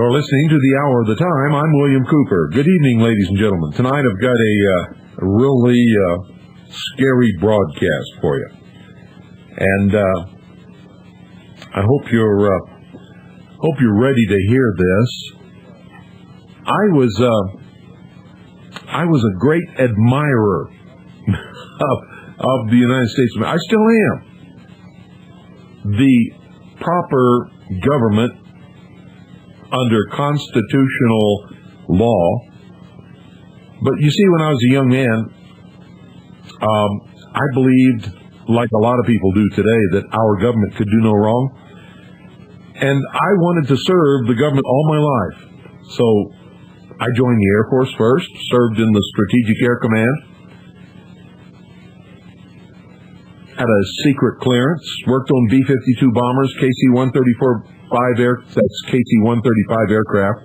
You're listening to the Hour of the Time. I'm William Cooper. Good evening, ladies and gentlemen. Tonight I've got a really scary broadcast for you. And I hope you're ready to hear this. I was a great admirer of the United States. I still am. The proper government under constitutional law. But you see, when I was a young man, I believed, like a lot of people do today, that our government could do no wrong. And I wanted to serve the government all my life. So I joined the Air Force first, served in the Strategic Air Command, had a secret clearance, worked on B-52 bombers, KC-135 that's KC-135 aircraft,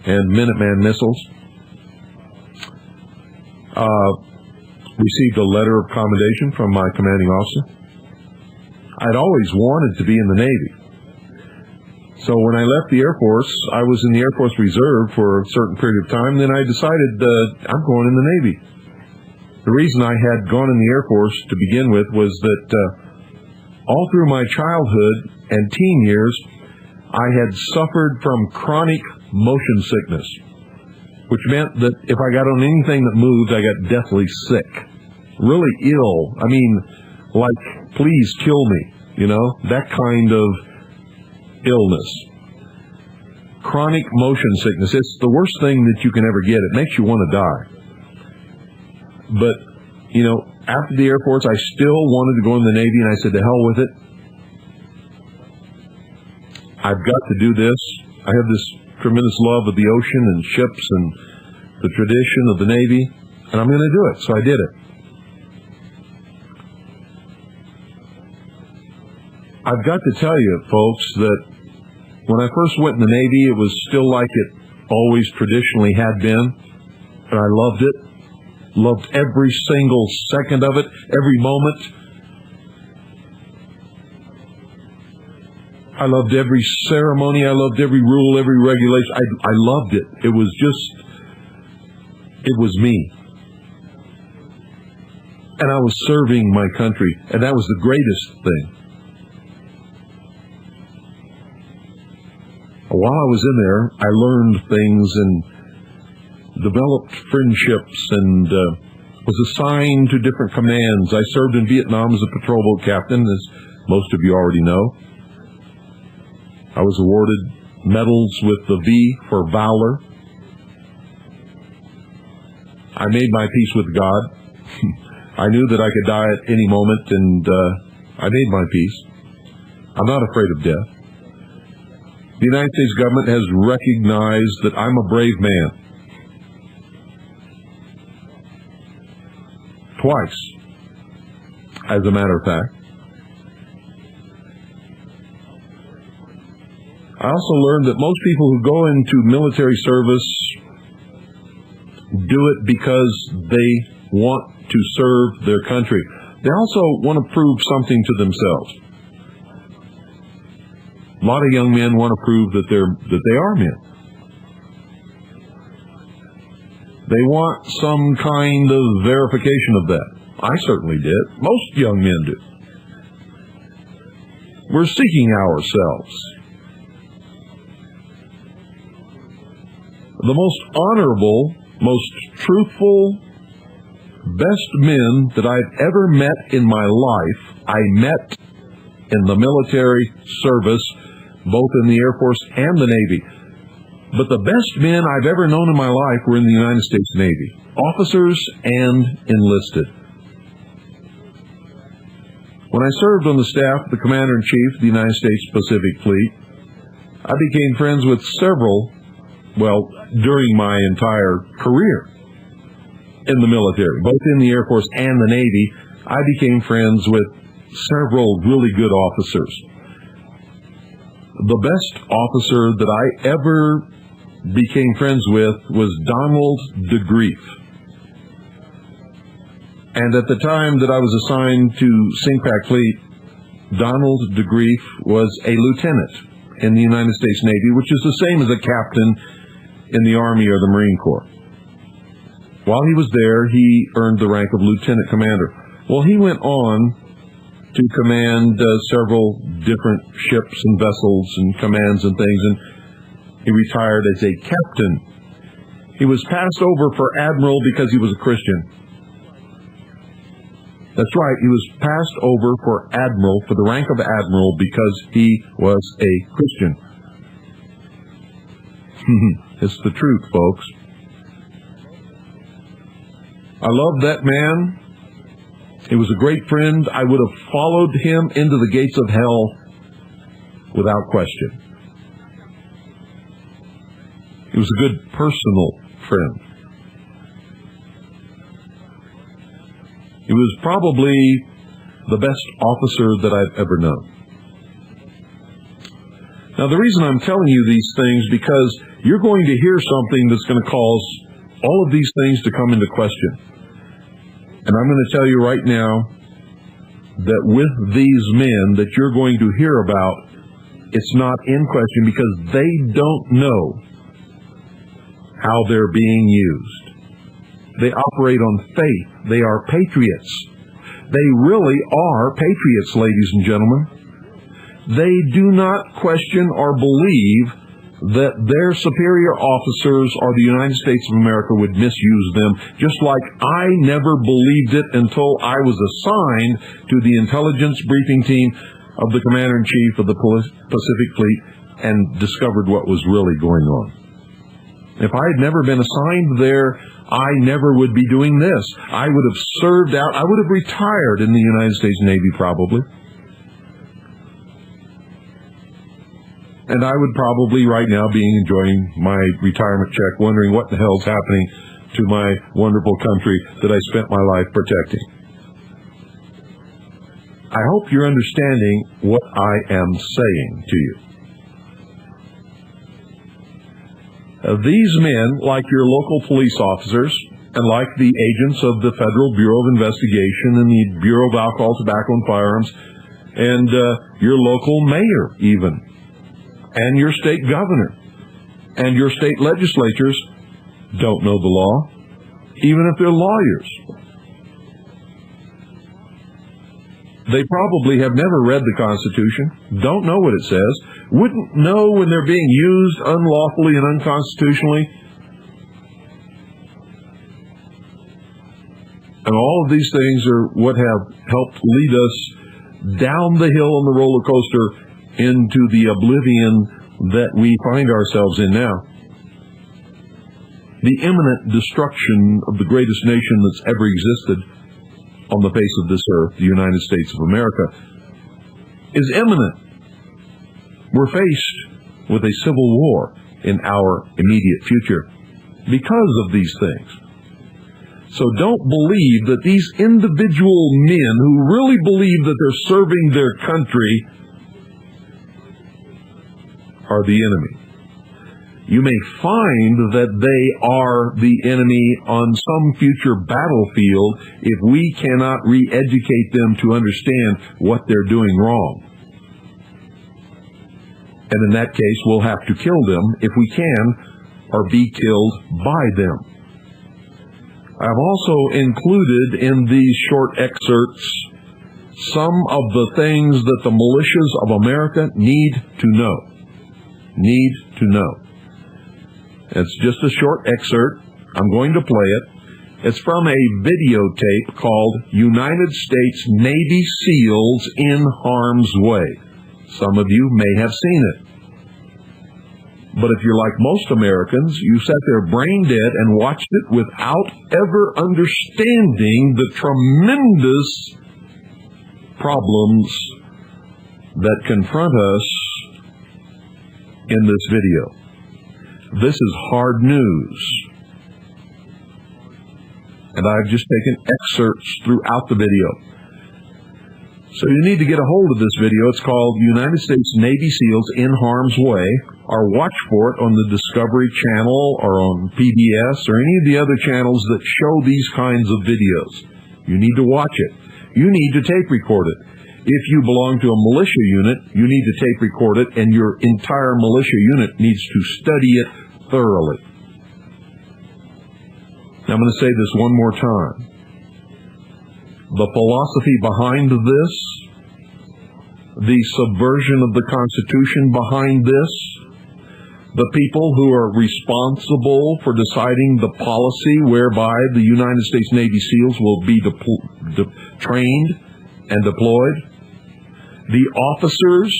and Minuteman missiles. Received a letter of commendation from my commanding officer. I'd always wanted to be in the Navy. So when I left the Air Force, I was in the Air Force Reserve for a certain period of time. Then I decided I'm going in the Navy. The reason I had gone in the Air Force to begin with was that all through my childhood and teen years, I had suffered from chronic motion sickness, which meant that if I got on anything that moved, I got deathly sick. Really ill. I mean, like, please kill me, that kind of illness. Chronic motion sickness. It's the worst thing that you can ever get. It makes you want to die. But, after the Air Force, I still wanted to go in the Navy, and I said, to hell with it. I've got to do this. I have this tremendous love of the ocean and ships and the tradition of the Navy, and I'm going to do it. So I did it. I've got to tell you, folks, that when I first went in the Navy, it was still like it always traditionally had been, and I loved it. Loved every single second of it, every moment. I loved every ceremony. I loved every rule, every regulation. I loved it. It was me. And I was serving my country, and that was the greatest thing. While I was in there, I learned things and developed friendships and was assigned to different commands. I served in Vietnam as a patrol boat captain, as most of you already know. I was awarded medals with the V for valor. I made my peace with God. I knew that I could die at any moment, and I made my peace. I'm not afraid of death. The United States government has recognized that I'm a brave man. Twice, as a matter of fact. I also learned that most people who go into military service do it because they want to serve their country. They also want to prove something to themselves. A lot of young men want to prove that they are men. They want some kind of verification of that. I certainly did. Most young men do. We're seeking ourselves. The most honorable, most truthful, best men that I've ever met in my life, I met in the military service, both in the Air Force and the Navy. But the best men I've ever known in my life were in the United States Navy, officers and enlisted. When I served on the staff of the Commander-in-Chief of the United States Pacific Fleet, I became friends with several, during my entire career in the military, both in the Air Force and the Navy, I became friends with several really good officers. The best officer that I ever became friends with was Donald DeGrief. And at the time that I was assigned to CINCPAC Fleet, Donald DeGrief was a lieutenant. in the United States Navy, which is the same as a captain in the Army or the Marine Corps. While he was there, he earned the rank of lieutenant commander. Well, he went on to command several different ships and vessels and commands and things, and he retired as a captain. He was passed over for admiral because he was a Christian. That's right, he was passed over for admiral, for the rank of admiral, because he was a Christian. It's the truth, folks. I love that man. He was a great friend. I would have followed him into the gates of hell without question. He was a good personal friend. He was probably the best officer that I've ever known. Now, the reason I'm telling you these things, because you're going to hear something that's going to cause all of these things to come into question. And I'm going to tell you right now that with these men that you're going to hear about, it's not in question because they don't know how they're being used. They operate on faith. They are patriots. They really are patriots, ladies and gentlemen. They do not question or believe that their superior officers or the United States of America would misuse them, just like I never believed it until I was assigned to the intelligence briefing team of the Commander-in-Chief of the Pacific Fleet and discovered what was really going on. If I had never been assigned there, I never would be doing this. I would have served out, I would have retired in the United States Navy probably. And I would probably right now be enjoying my retirement check, wondering what the hell's happening to my wonderful country that I spent my life protecting. I hope you're understanding what I am saying to you. These men, like your local police officers, and like the agents of the Federal Bureau of Investigation and the Bureau of Alcohol, Tobacco, and Firearms, and your local mayor even, and your state governor, and your state legislatures don't know the law, even if they're lawyers. They probably have never read the Constitution, don't know what it says, wouldn't know when they're being used unlawfully and unconstitutionally. And all of these things are what have helped lead us down the hill on the roller coaster into the oblivion that we find ourselves in now. The imminent destruction of the greatest nation that's ever existed on the face of this earth, the United States of America, is imminent. We're faced with a civil war in our immediate future because of these things. So don't believe that these individual men who really believe that they're serving their country are the enemy. You may find that they are the enemy on some future battlefield if we cannot re-educate them to understand what they're doing wrong. And in that case, we'll have to kill them if we can, or be killed by them. I've also included in these short excerpts some of the things that the militias of America need to know. Need to know. It's just a short excerpt. I'm going to play it. It's from a videotape called United States Navy SEALs in Harm's Way. Some of you may have seen it. But if you're like most Americans, you sat there brain dead and watched it without ever understanding the tremendous problems that confront us in this video. This is hard news. And I've just taken excerpts throughout the video. So you need to get a hold of this video. It's called United States Navy SEALs in Harm's Way, or watch for it on the Discovery Channel or on PBS or any of the other channels that show these kinds of videos. You need to watch it. You need to tape record it. If you belong to a militia unit, you need to tape record it, and your entire militia unit needs to study it thoroughly. Now, I'm going to say this one more time. The philosophy behind this, the subversion of the Constitution behind this, the people who are responsible for deciding the policy whereby the United States Navy SEALs will be trained and deployed, the officers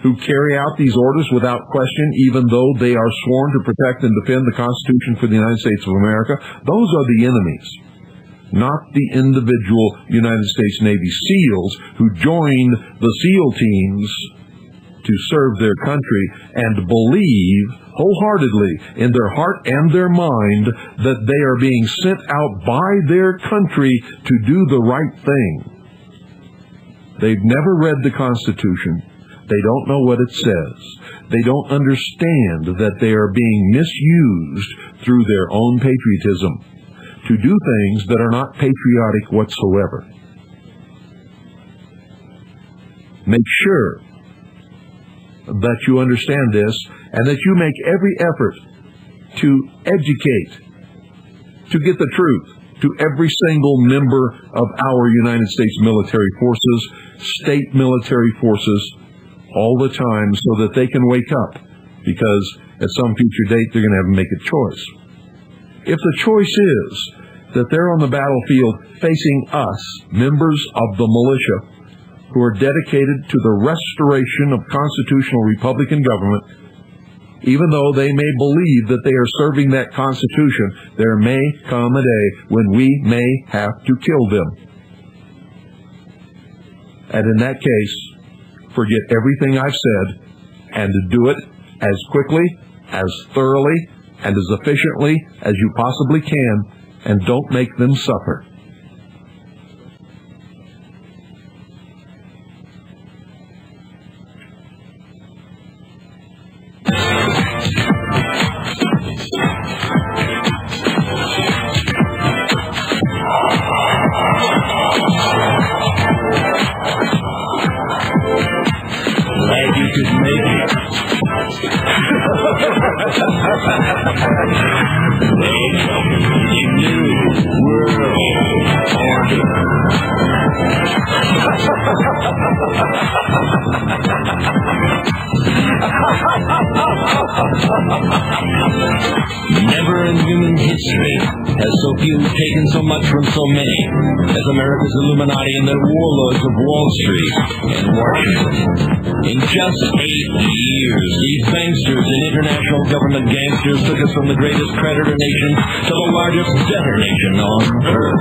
who carry out these orders without question, even though they are sworn to protect and defend the Constitution for the United States of America, those are the enemies, not the individual United States Navy SEALs who join the SEAL teams to serve their country and believe wholeheartedly in their heart and their mind that they are being sent out by their country to do the right thing. They've never read the Constitution. They don't know what it says. They don't understand that they are being misused through their own patriotism to do things that are not patriotic whatsoever. Make sure that you understand this and that you make every effort to educate, to get the truth to every single member of our United States military forces, state military forces, all the time so that they can wake up, because at some future date they're going to have to make a choice. If the choice is that they're on the battlefield facing us, members of the militia, who are dedicated to the restoration of constitutional Republican government, even though they may believe that they are serving that Constitution, there may come a day when we may have to kill them. And in that case, forget everything I've said and do it as quickly, as thoroughly, and as efficiently as you possibly can, and don't make them suffer. Never in human history has so few taken so much from so many as America's Illuminati and their warlords of Wall Street and Washington. In just 8 years, these banksters and international government gangsters took us from the greatest creditor nation to the largest debtor nation on earth.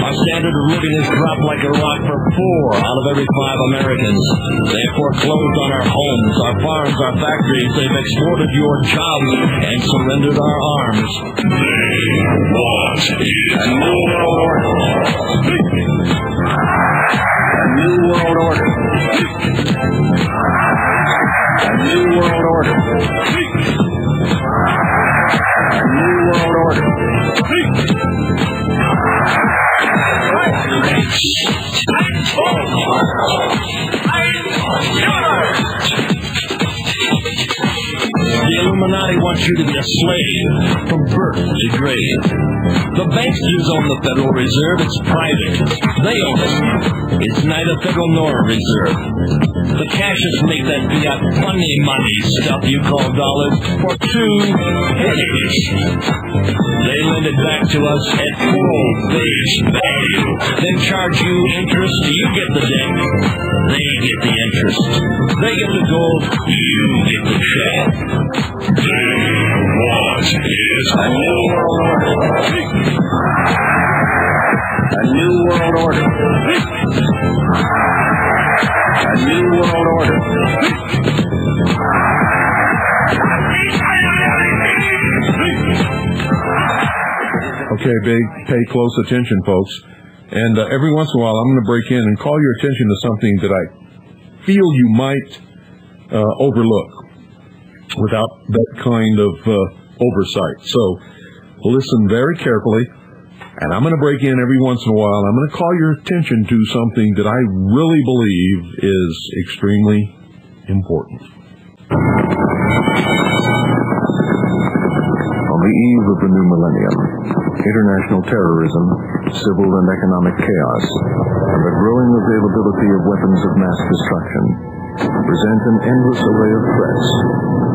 Our standard of living has dropped like a rock for 4 out of every 5 Americans. They have foreclosed on our homes, our farms, our factories. They've exported your jobs and surrendered our arms. They want a new world order. A new world order. A new world order. A new world order. The Illuminati wants you to be a slave from birth to grave. The banksters own the Federal Reserve. It's private. They own it. It's neither federal nor a reserve. The cashiers make that fiat funny money stuff you call dollars for 2 pennies. They lend it back to us at full face value. Then charge you interest. You get the debt. They get the interest. They get the gold. You get the shaft. They want is a new world order. A new world order. A new world order. Okay, pay close attention, folks. And every once in a while, I'm going to break in and call your attention to something that I feel you might overlook without that kind of oversight. So listen very carefully And I'm going to break in every once in a while. I'm going to call your attention to something that I really believe is extremely important. On the eve of the new millennium, international terrorism, civil and economic chaos, and the growing availability of weapons of mass destruction present an endless array of threats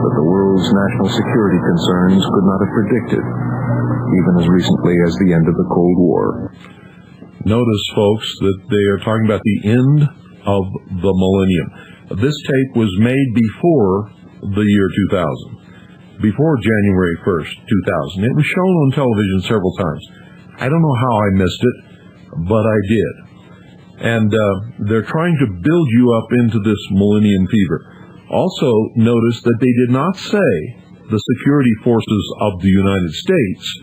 that the world's national security concerns could not have predicted, even as recently as the end of the Cold War. Notice, folks, that they are talking about the end of the millennium. This tape was made before the year 2000, before January 1st, 2000. It was shown on television several times. I don't know how I missed it, but I did. And they're trying to build you up into this millennium fever. Also, notice that they did not say the security forces of the United States,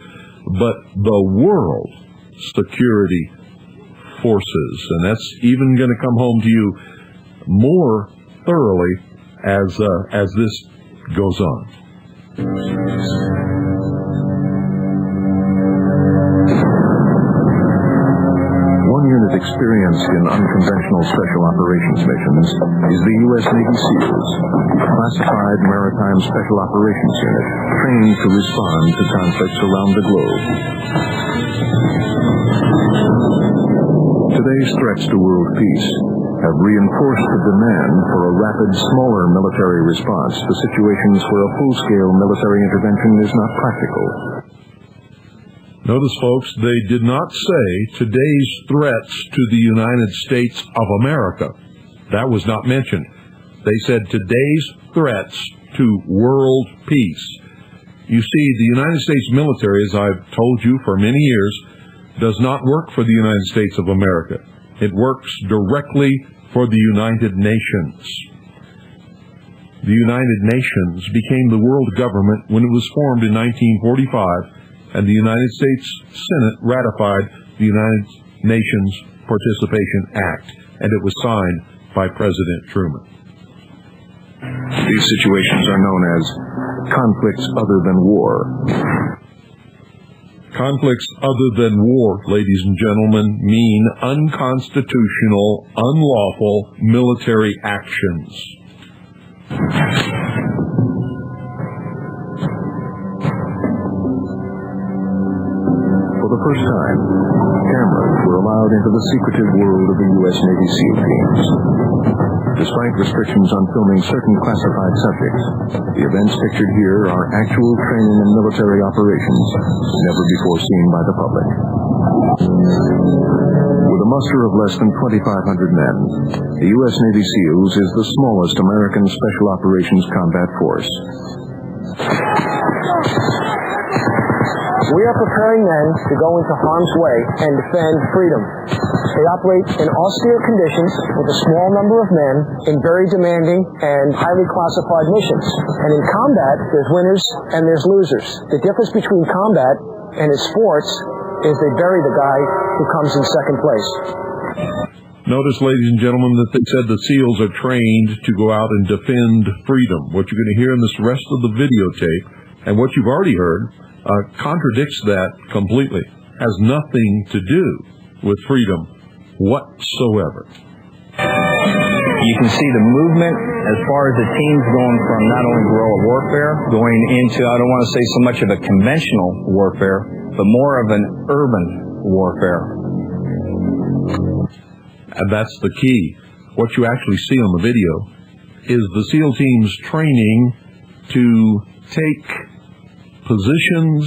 but the world security forces. And that's even going to come home to you more thoroughly as this goes on. One unit experienced in unconventional special operations missions is the U.S. Navy SEALs, a classified maritime special operations unit trained to respond to conflicts around the globe. Today's threats to world peace have reinforced the demand for a rapid, smaller military response to situations where a full-scale military intervention is not practical. Notice, folks, they did not say today's threats to the United States of America. That was not mentioned. They said today's threats to world peace. You see, the United States military, as I've told you for many years, does not work for the United States of America. It works directly for the United Nations. The United Nations became the world government when it was formed in 1945, and the United States Senate ratified the United Nations Participation Act, and it was signed by President Truman. These situations are known as conflicts other than war. Conflicts other than war, ladies and gentlemen, mean unconstitutional, unlawful military actions. For the first time, cameras were allowed into the secretive world of the U.S. Navy SEAL teams. Despite restrictions on filming certain classified subjects, the events pictured here are actual training and military operations never before seen by the public. With a muster of less than 2,500 men, the U.S. Navy SEALs is the smallest American Special Operations combat force. We are preparing men to go into harm's way and defend freedom. They operate in austere conditions with a small number of men in very demanding and highly classified missions. And in combat, there's winners and there's losers. The difference between combat and its sports is they bury the guy who comes in second place. Notice, ladies and gentlemen, that they said the SEALs are trained to go out and defend freedom. What you're going to hear in this rest of the videotape, and what you've already heard, contradicts that completely. Has nothing to do with freedom whatsoever. You can see the movement as far as the teams going from not only guerrilla warfare, going into, I don't want to say so much of a conventional warfare, but more of an urban warfare. And that's the key. What you actually see on the video is the SEAL teams training to take positions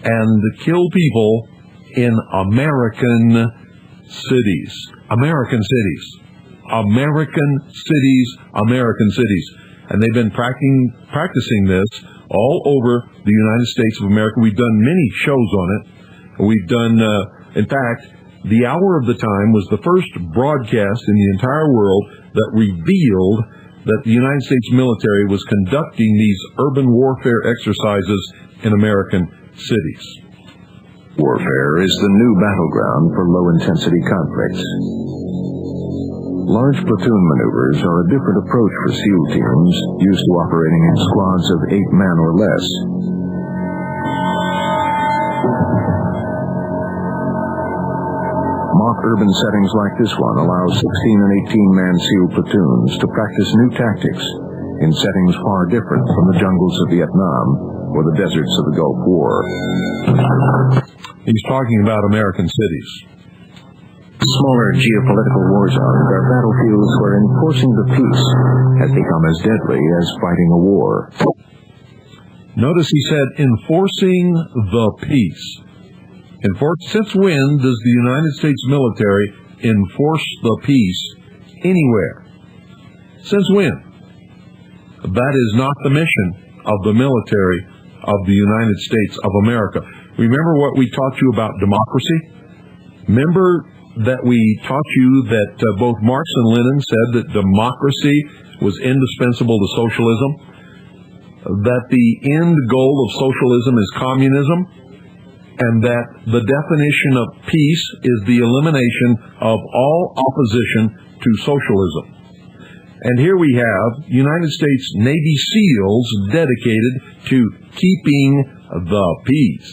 and kill people in American cities. American cities. American cities. American cities. And they've been practicing this all over the United States of America. We've done many shows on it. We've done, in fact, The Hour of the Time was the first broadcast in the entire world that revealed that the United States military was conducting these urban warfare exercises in American cities. Warfare is the new battleground for low-intensity conflicts. Large platoon maneuvers are a different approach for SEAL teams used to operating in squads of 8 men or less. Ad-hoc urban settings like this one allow 16 and 18-man SEAL platoons to practice new tactics in settings far different from the jungles of Vietnam or the deserts of the Gulf War. He's talking about American cities. Smaller geopolitical war zones are battlefields where enforcing the peace has become as deadly as fighting a war. Notice he said enforcing the peace. Since when does the United States military enforce the peace anywhere? Since when? That is not the mission of the military of the United States of America. Remember what we taught you about democracy? Remember that we taught you that both Marx and Lenin said that democracy was indispensable to socialism, that the end goal of socialism is communism, and that the definition of peace is the elimination of all opposition to socialism. And here we have United States Navy SEALs dedicated to keeping the peace.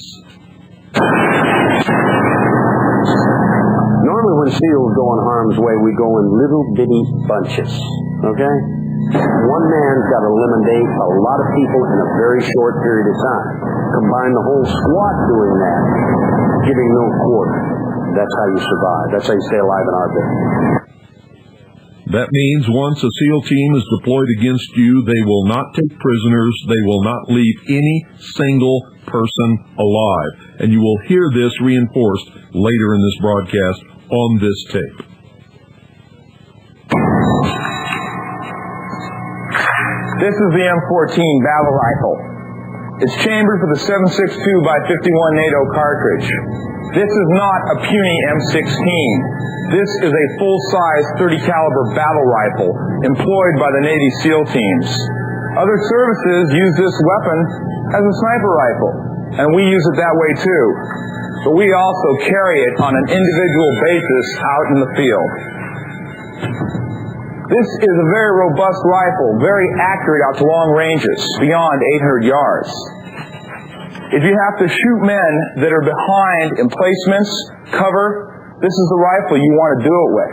Normally when SEALs go in harm's way, we go in little bitty bunches, okay? One man's got to eliminate a lot of people in a very short period of time. Combine the whole squad doing that, giving no quarter. That's how you survive. That's how you stay alive in our business. That means once a SEAL team is deployed against you, they will not take prisoners. They will not leave any single person alive. And you will hear this reinforced later in this broadcast on this tape. This is the M14 battle rifle. It's chambered for the 7.62 by 51 NATO cartridge. This is not a puny M16. This is a full-size 30 caliber battle rifle employed by the Navy SEAL teams. Other services use this weapon as a sniper rifle, and we use it that way too. But we also carry it on an individual basis out in the field. This is a very robust rifle, very accurate out to long ranges, beyond 800 yards. If you have to shoot men that are behind emplacements, cover, this is the rifle you want to do it with.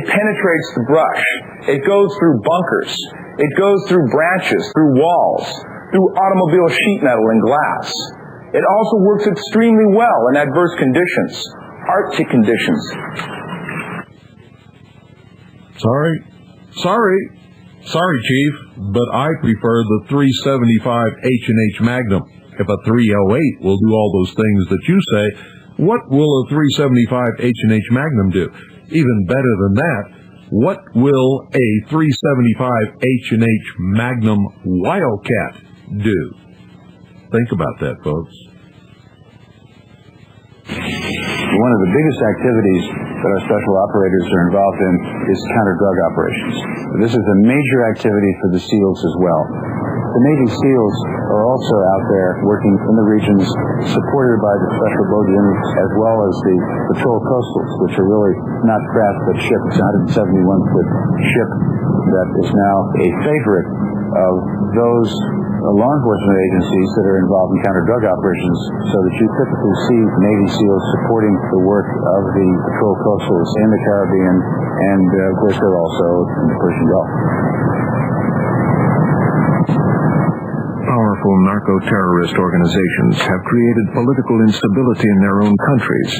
It penetrates the brush. It goes through bunkers. It goes through branches, through walls, through automobile sheet metal and glass. It also works extremely well in adverse conditions, Arctic conditions. Sorry, Chief, but I prefer the 375 H&H Magnum. If a 308 will do all those things that you say, what will a 375 H&H Magnum do? Even better than that, what will a 375 H&H Magnum Wildcat do? Think about that, folks. One of the biggest activities that our special operators are involved in is counter-drug operations. This is a major activity for the SEALs as well. The Navy SEALs are also out there working in the regions supported by the Special Boat Units as well as the Patrol Coastals, which are really not craft but ship. It's a 171-foot ship that is now a favorite of those law enforcement agencies that are involved in counter-drug operations, so that you typically see Navy SEALs supporting the work of the Patrol Coastals in the Caribbean, and of course they're also in the Persian Gulf. Powerful narco-terrorist organizations have created political instability in their own countries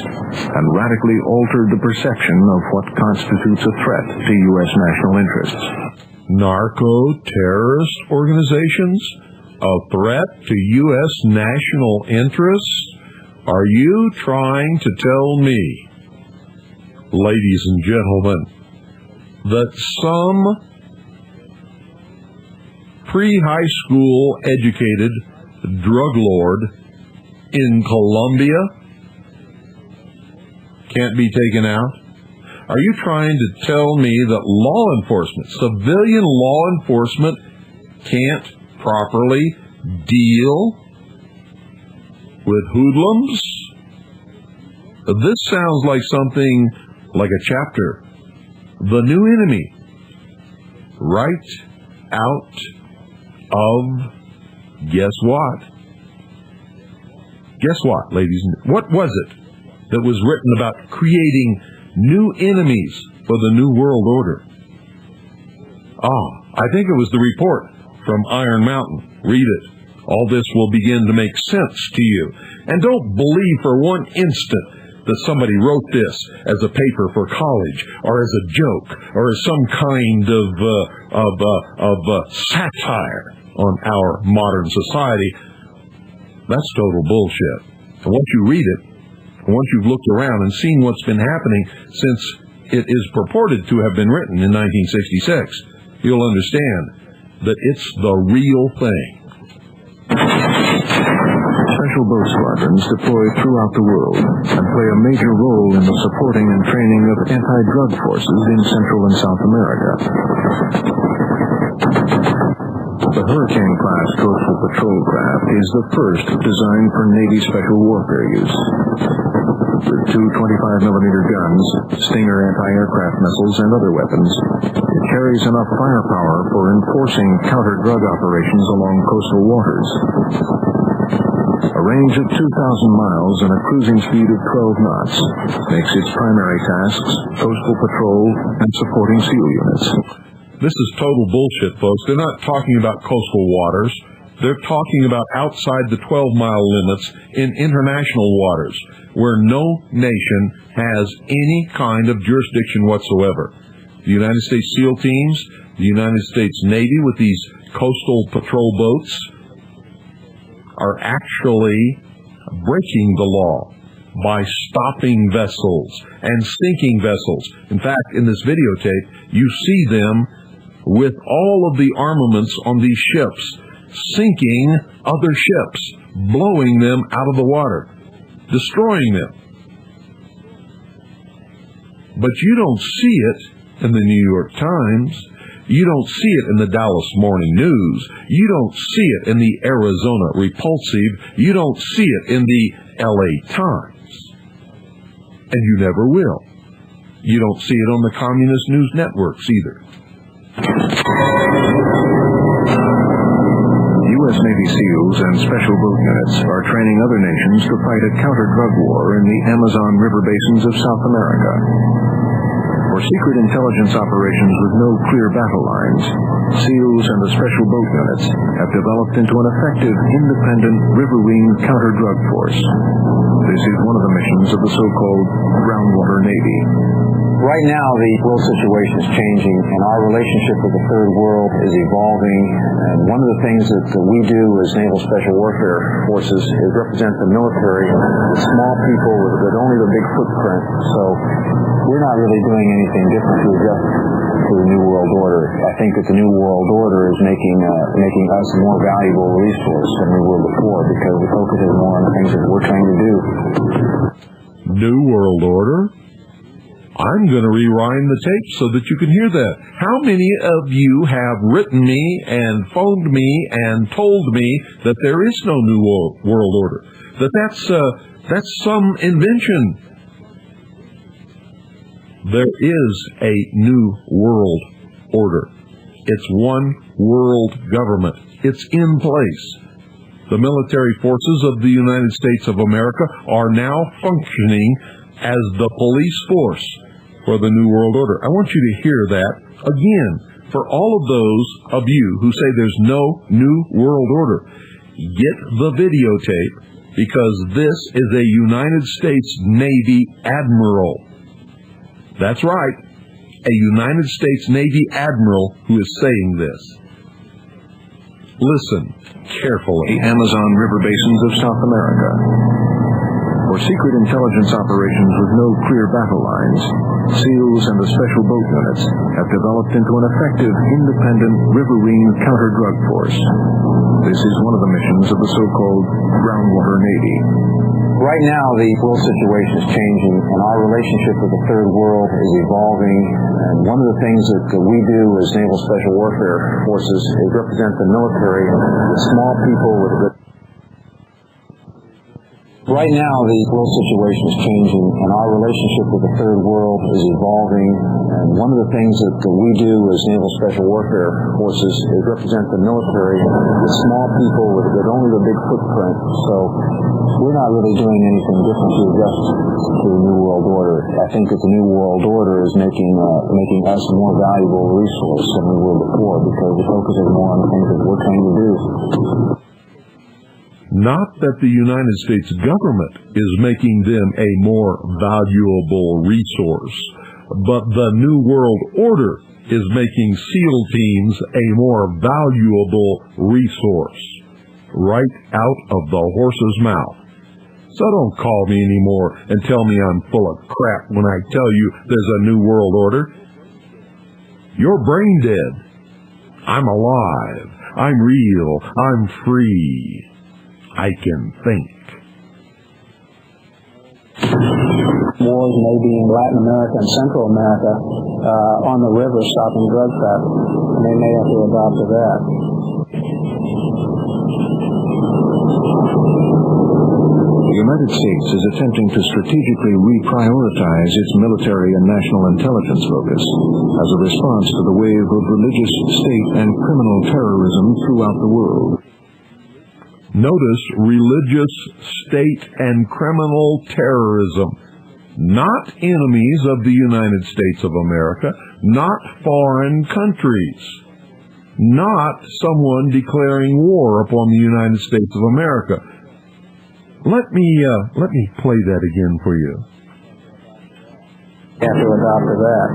and radically altered the perception of what constitutes a threat to U.S. national interests. Narco-terrorist organizations? A threat to U.S. national interests? Are you trying to tell me, ladies and gentlemen, that some pre-high school educated drug lord in Colombia can't be taken out? Are you trying to tell me that law enforcement, civilian law enforcement, can't properly deal with hoodlums? This sounds like something like a chapter. The New Enemy. Right out of guess what? Guess what, ladies and what was it that was written about creating new enemies for the New World Order. I think it was the report from Iron Mountain. Read it. All this will begin to make sense to you. And don't believe for one instant that somebody wrote this as a paper for college, or as a joke, or as some kind of satire on our modern society. That's total bullshit. And once you read it, once you've looked around and seen what's been happening since it is purported to have been written in 1966, you'll understand that it's the real thing. Special boat squadrons deployed throughout the world and play a major role in the supporting and training of anti-drug forces in Central and South America. The Hurricane-class coastal patrol craft is the first designed for Navy special warfare use. With two 25mm guns, Stinger anti-aircraft missiles, and other weapons, it carries enough firepower for enforcing counter-drug operations along coastal waters. A range of 2,000 miles and a cruising speed of 12 knots makes its primary tasks coastal patrol and supporting SEAL units. This is total bullshit, folks. They're not talking about coastal waters. They're talking about outside the 12-mile limits in international waters, where no nation has any kind of jurisdiction whatsoever. The United States SEAL teams, the United States Navy with these coastal patrol boats, are actually breaking the law by stopping vessels and sinking vessels. In fact, in this videotape, you see them with all of the armaments on these ships, sinking other ships, blowing them out of the water, destroying them. But you don't see it in the New York Times. You don't see it in the Dallas Morning News. You don't see it in the Arizona Repulsive. You don't see it in the LA Times. And you never will. You don't see it on the communist news networks either. U.S. Navy SEALs and special boat units are training other nations to fight a counter-drug war in the Amazon River basins of South America. For secret intelligence operations with no clear battle lines, SEALs and the special boat units have developed into an effective, independent riverine counter-drug force. This is one of the missions of the so-called Groundwater Navy. Right now, the world situation is changing, and our relationship with the third world is evolving. And one of the things that we do as Naval Special Warfare Forces is represent the military, the small people with only the big footprint. So we're not really doing anything different to adjust to the New World Order. I think that the New World Order is making us a more valuable resource than we were before, because the focus is more on the things that we're trying to do. New World Order? I'm going to rewind the tape so that you can hear that. How many of you have written me and phoned me and told me that there is no New World Order? That's some invention. There is a New World Order. It's one world government. It's in place. The military forces of the United States of America are now functioning as the police force for the New World Order. I want you to hear that again for all of those of you who say there's no New World Order. Get the videotape, because this is a United States Navy admiral. That's right, a United States Navy admiral who is saying this. Listen carefully. The Amazon River basins of South America. For secret intelligence operations with no clear battle lines, SEALs and the special boat units have developed into an effective, independent riverine counter-drug force. This is one of the missions of the so-called Groundwater Navy. Right now, the world situation is changing, and our relationship with the third world is evolving. And one of the things that we do as Naval Special Warfare Forces is represent the military, the small people with a good... Right now, the world situation is changing, and our relationship with the third world is evolving. And one of the things that we do as Naval Special Warfare Forces is represent the military, the small people with only the big footprint. So we're not really doing anything different to adjust to the New World Order. I think that the New World Order is making us a more valuable resource than we were before, because it focuses more on the things that we're trying to do. Not that the United States government is making them a more valuable resource, but the New World Order is making SEAL teams a more valuable resource. Right out of the horse's mouth. So don't call me anymore and tell me I'm full of crap when I tell you there's a New World Order. You're brain dead. I'm alive. I'm real. I'm free. I can think. Wars maybe in Latin America and Central America on the river stopping drug traffic, and they may have to adopt to that. The United States is attempting to strategically reprioritize its military and national intelligence focus as a response to the wave of religious, state, and criminal terrorism throughout the world. Notice religious, state, and criminal terrorism. Not enemies of the United States of America, not foreign countries, not someone declaring war upon the United States of America. Let me play that again for you. You have to adopt to that.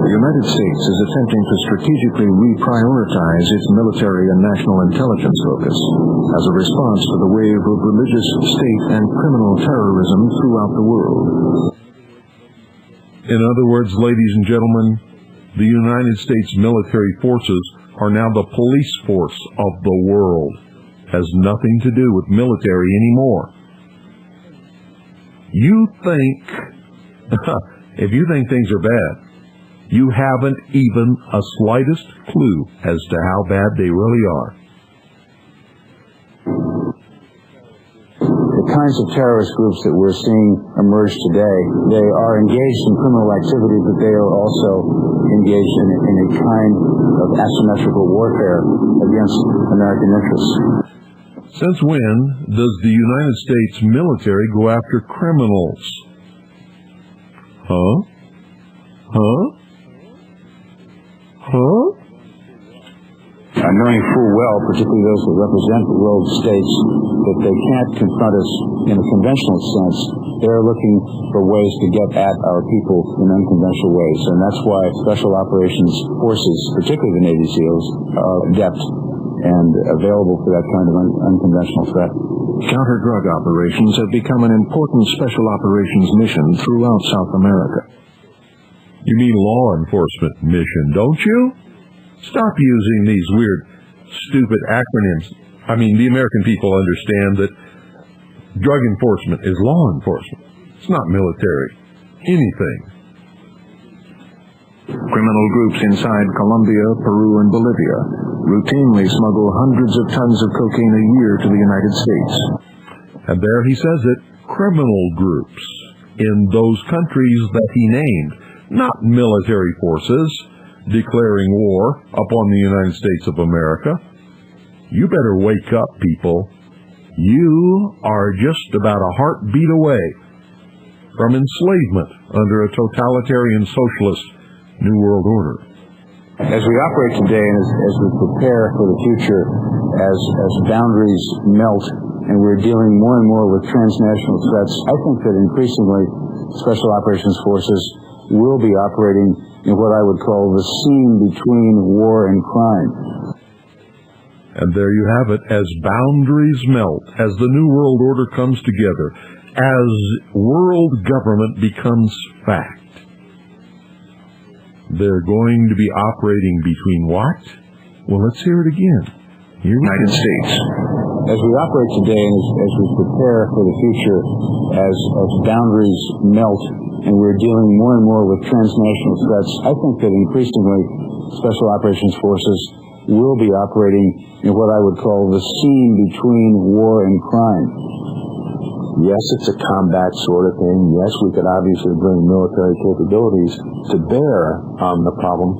The United States is attempting to strategically reprioritize its military and national intelligence focus as a response to the wave of religious, state, and criminal terrorism throughout the world. In other words, ladies and gentlemen, the United States military forces are now the police force of the world. Has nothing to do with military anymore. You think, if you think things are bad, you haven't even a slightest clue as to how bad they really are. The kinds of terrorist groups that we're seeing emerge today, they are engaged in criminal activity, but they are also engaged in a kind of asymmetrical warfare against American interests. Since when does the United States military go after criminals? Huh? Knowing full well, particularly those that represent the world states, that they can't confront us in a conventional sense. They're looking for ways to get at our people in unconventional ways. And that's why Special Operations Forces, particularly the Navy SEALs, are adept and available for that kind of unconventional threat. Counter-drug operations have become an important special operations mission throughout South America. You mean law enforcement mission, don't you? Stop using these weird, stupid acronyms. I mean, the American people understand that drug enforcement is law enforcement. It's not military. Anything. Criminal groups inside Colombia, Peru, and Bolivia routinely smuggle hundreds of tons of cocaine a year to the United States. And there he says it, criminal groups in those countries that he named, not military forces declaring war upon the United States of America. You better wake up, people. You are just about a heartbeat away from enslavement under a totalitarian socialist New World Order. As we operate today and as we prepare for the future, as boundaries melt and we're dealing more and more with transnational threats, I think that increasingly Special Operations Forces will be operating in what I would call the seam between war and crime. And there you have it, as boundaries melt, as the New World Order comes together, as world government becomes fact. They're going to be operating between what? Well, let's hear it again. Here we United go. States. As we operate today and as we prepare for the future, as boundaries melt and we're dealing more and more with transnational threats, I think that increasingly Special Operations Forces will be operating in what I would call the seam between war and crime. Yes, it's a combat sort of thing. Yes, we could obviously bring military capabilities to bear on the problem,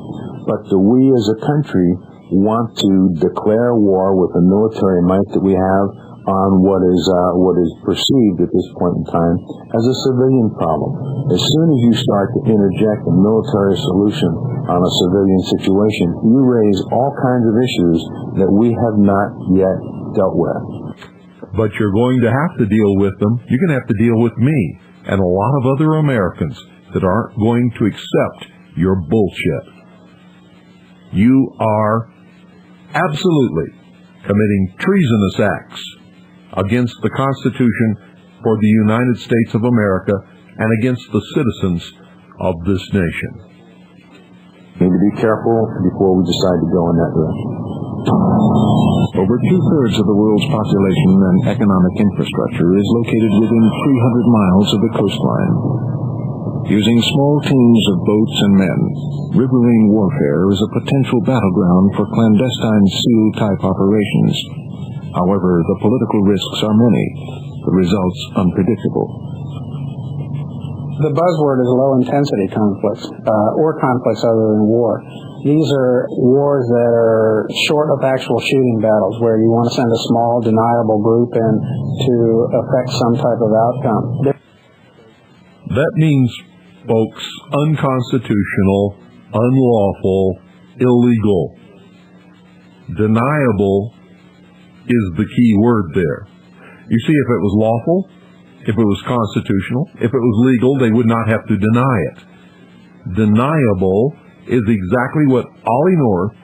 but do we as a country want to declare war with the military might that we have on what is perceived at this point in time as a civilian problem. As soon as you start to interject a military solution on a civilian situation, you raise all kinds of issues that we have not yet dealt with. But you're going to have to deal with them. You're going to have to deal with me and a lot of other Americans that aren't going to accept your bullshit. You are absolutely committing treasonous acts against the Constitution for the United States of America and against the citizens of this nation. We need to be careful before we decide to go in that direction. Over 2/3 of the world's population and economic infrastructure is located within 300 miles of the coastline. Using small teams of boats and men, riverine warfare is a potential battleground for clandestine SEAL-type operations. However, the political risks are many, the results unpredictable. The buzzword is low-intensity conflicts, or conflicts other than war. These are wars that are short of actual shooting battles, where you want to send a small, deniable group in to affect some type of outcome. That means, folks, unconstitutional, unlawful, illegal. Deniable is the key word there. You see, if it was lawful, if it was constitutional, if it was legal, they would not have to deny it. Deniable is exactly what Ollie North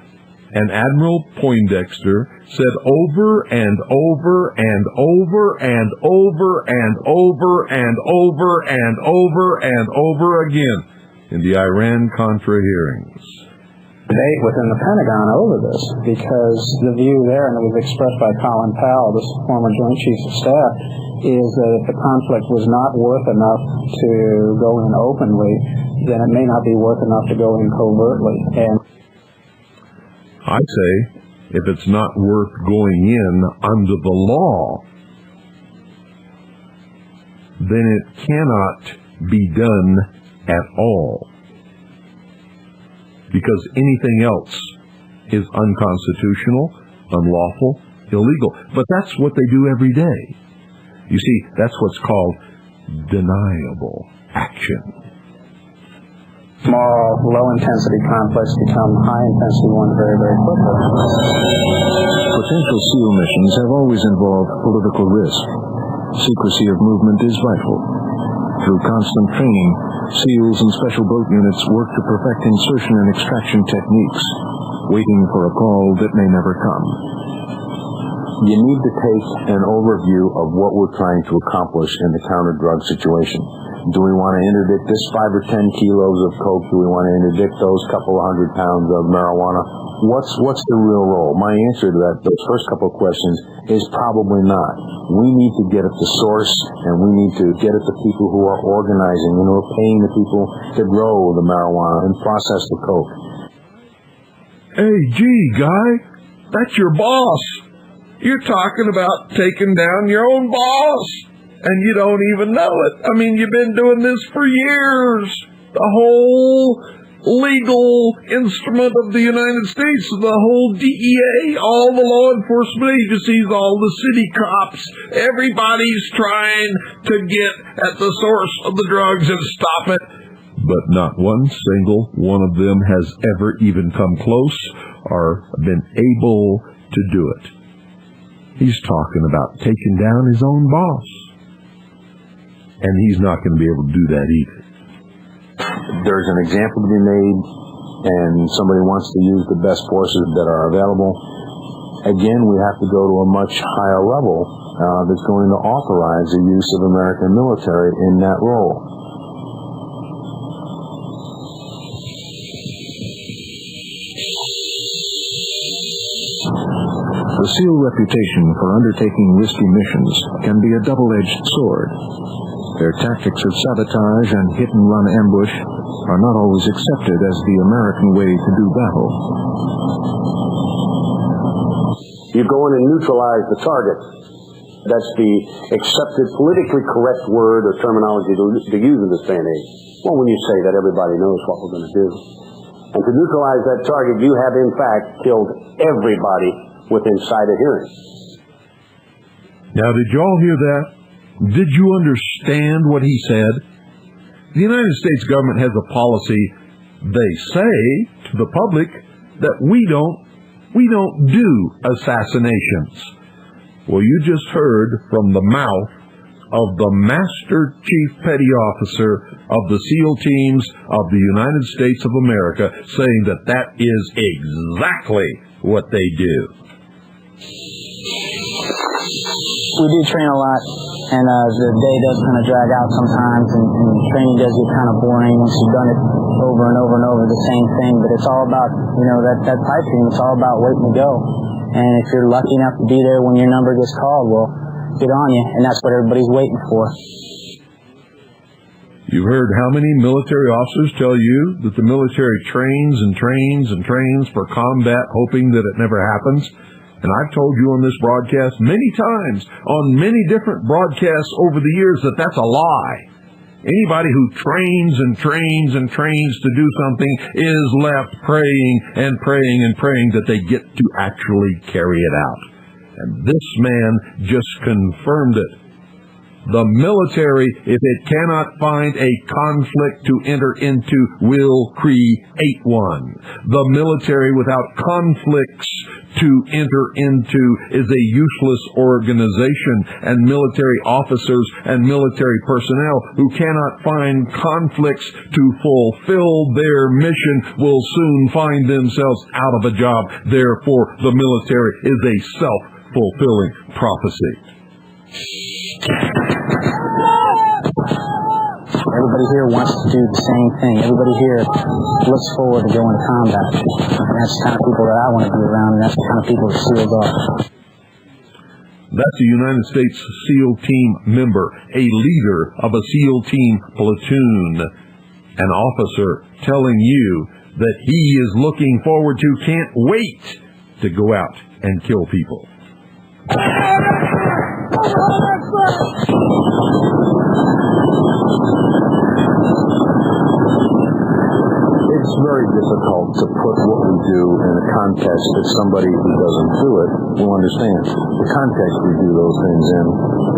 and Admiral Poindexter said over and over and over and over and over and over and over and over again in the Iran-Contra hearings. Debate within the Pentagon over this, because the view there, and it was expressed by Colin Powell, the former Joint Chiefs of Staff, is that if the conflict was not worth enough to go in openly, then it may not be worth enough to go in covertly. And I say, if it's not worth going in under the law, then it cannot be done at all. Because anything else is unconstitutional, unlawful, illegal. But that's what they do every day. You see, that's what's called deniable action. Small, low-intensity conflicts become high-intensity ones very, very quickly. Potential SEAL missions have always involved political risk. Secrecy of movement is vital. Through constant training, SEALs and special boat units work to perfect insertion and extraction techniques, waiting for a call that may never come. You need to take an overview of what we're trying to accomplish in the counter-drug situation. Do we want to interdict this 5 or 10 kilos of coke? Do we want to interdict those couple of 100 pounds of marijuana? What's the real role? My answer to those first couple of questions is probably not. We need to get at the source, and we need to get at the people who are organizing and who are paying the people to grow the marijuana and process the coke. Hey, gee, guy, that's your boss. You're talking about taking down your own boss, and you don't even know it. I mean, you've been doing this for years. The whole legal instrument of the United States, the whole DEA, all the law enforcement agencies, all the city cops, everybody's trying to get at the source of the drugs and stop it. But not one single one of them has ever even come close or been able to do it. He's talking about taking down his own boss. And he's not going to be able to do that either. There's an example to be made, and somebody wants to use the best forces that are available. Again, we have to go to a much higher level that's going to authorize the use of American military in that role. The SEAL reputation for undertaking risky missions can be a double-edged sword. Their tactics of sabotage and hit-and-run ambush are not always accepted as the American way to do battle. You go in and neutralize the target. That's the accepted, politically correct word or terminology to use in this day and age. Well, when you say that, everybody knows what we're going to do. And to neutralize that target, you have in fact killed everybody within sight of hearing. Now, did you all hear that? Did you understand what he said? The United States government has a policy, they say to the public, that we don't do assassinations. Well, you just heard from the mouth of the Master Chief Petty Officer of the SEAL teams of the United States of America saying that that is exactly what they do. We do train a lot, and the day does kind of drag out sometimes, and training does get kind of boring once you've done it over and over and over, the same thing. But it's all about, that pipe dream. It's all about waiting to go. And if you're lucky enough to be there when your number gets called, well, good on you, and that's what everybody's waiting for. You've heard how many military officers tell you that the military trains and trains and trains for combat, hoping that it never happens. And I've told you on this broadcast many times, on many different broadcasts over the years, that that's a lie. Anybody who trains and trains and trains to do something is left praying and praying and praying that they get to actually carry it out. And this man just confirmed it. The military, if it cannot find a conflict to enter into, will create one. The military without conflicts to enter into is a useless organization, and military officers and military personnel who cannot find conflicts to fulfill their mission will soon find themselves out of a job. Therefore, the military is a self-fulfilling prophecy. Everybody here wants to do the same thing. Everybody here looks forward to going to combat. And that's the kind of people that I want to be around, and that's the kind of people that SEALs are. That's a United States SEAL team member, a leader of a SEAL team platoon, an officer telling you that he is looking forward to, can't wait to go out and kill people. It's very difficult to put what we do in a context that somebody who doesn't do it will understand. The context we do those things in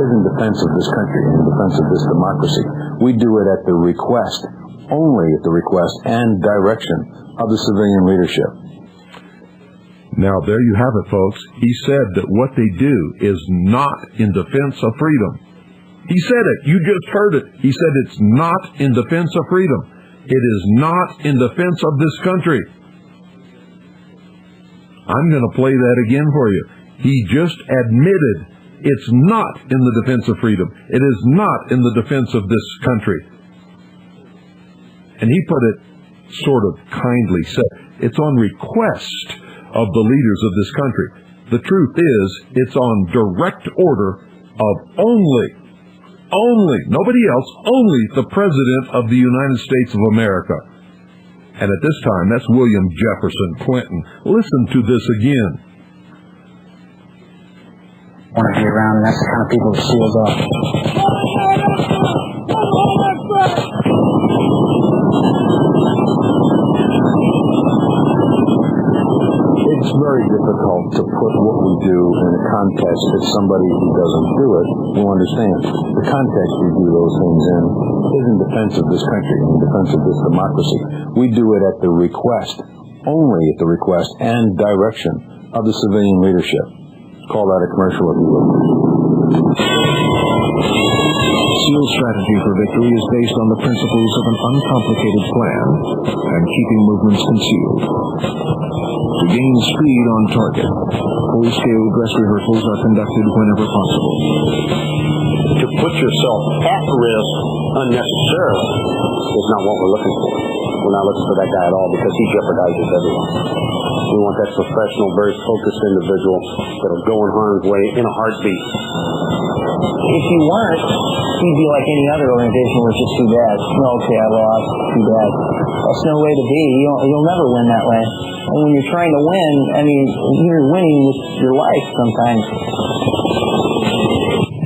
is in defense of this country, in defense of this democracy. We do it at the request, only at the request and direction of the civilian leadership. Now, there you have it, folks. He said that what they do is not in defense of freedom. He said it. You just heard it. He said it's not in defense of freedom. It is not in defense of this country. I'm going to play that again for you. He just admitted it's not in the defense of freedom. It is not in the defense of this country. And he put it sort of kindly, said it's on request of the leaders of this country. The truth is, it's on direct order of only, nobody else, only the President of the United States of America. And at this time, that's William Jefferson Clinton. Listen to this again. I want to be around, and that's the kind of people that SEALs are. It's very difficult to put what we do in a context that somebody who doesn't do it will understand. The context we do those things in is in defense of this country, in defense of this democracy. We do it at the request, only at the request and direction of the civilian leadership. Call that a commercial if you will. SEAL strategy for victory is based on the principles of an uncomplicated plan and keeping movements concealed. To gain speed on target, full-scale dress rehearsals are conducted whenever possible. To put yourself at risk unnecessarily is not what we're looking for. We're not looking for that guy at all because he jeopardizes everyone. We want that professional, very focused individual that'll go in harm's way in a heartbeat. If you weren't, you'd be like any other organization where it's just too bad. Okay, I lost, too bad. That's no way to be. You'll never win that way. And when you're trying to win, I mean, you're winning with your life sometimes.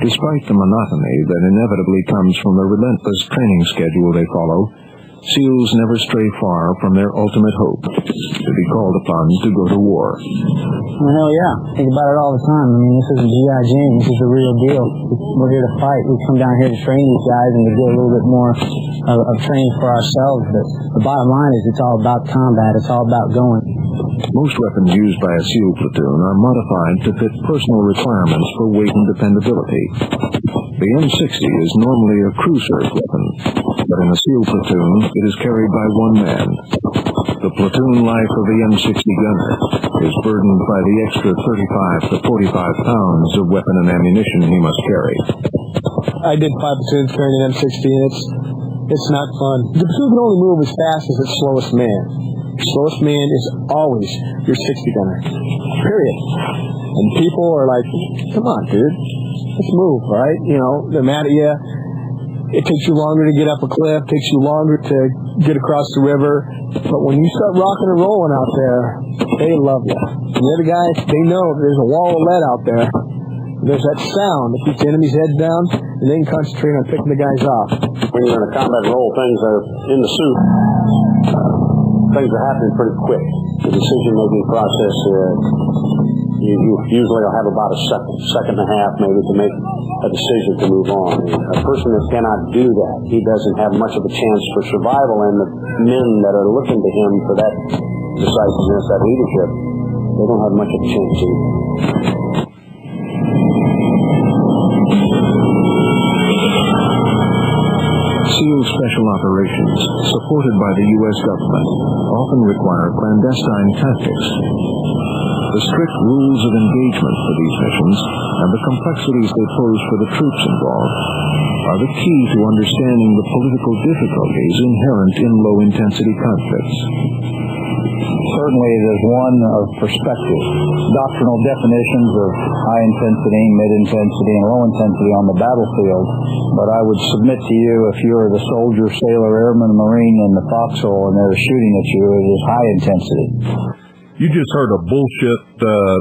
Despite the monotony that inevitably comes from the relentless training schedule they follow, SEALs never stray far from their ultimate hope, to be called upon to go to war. Well, hell yeah. Think about it all the time. I mean, this isn't G.I. Jane. This is the real deal. We're here to fight. We come down here to train these guys and to get a little bit more of training for ourselves. But the bottom line is it's all about combat. It's all about going. Most weapons used by a SEAL platoon are modified to fit personal requirements for weight and dependability. The M60 is normally a crew served weapon, but in a SEAL platoon, it is carried by one man. The platoon life of the M60 gunner is burdened by the extra 35 to 45 pounds of weapon and ammunition he must carry. I did 5 platoons carrying an M60, and it's not fun. The platoon can only move as fast as its slowest man. Your slowest man is always your 60 gunner. Period. And people are like, come on, dude. Let's move, right? You know, they're mad at you. It takes you longer to get up a cliff, takes you longer to get across the river. But when you start rocking and rolling out there, they love you. And the other guys, they know there's a wall of lead out there. There's that sound that keeps the enemy's head down, and they can concentrate on picking the guys off. When you're in a combat role, things are in the suit. Things are happening pretty quick. The decision-making process, you usually will have about a second and a half maybe to make a decision to move on. And a person that cannot do that, he doesn't have much of a chance for survival, and the men that are looking to him for that decisiveness, that leadership, they don't have much of a chance either. SEAL Special Operations, supported by the U.S. government, often require clandestine tactics. The strict rules of engagement for these missions and the complexities they pose for the troops involved are the key to understanding the political difficulties inherent in low-intensity conflicts. Certainly there's one of perspective. Doctrinal definitions of high intensity, mid intensity, and low intensity on the battlefield. But I would submit to you, if you're the soldier, sailor, airman, marine in the foxhole and they're shooting at you, it is high intensity. You just heard a bullshit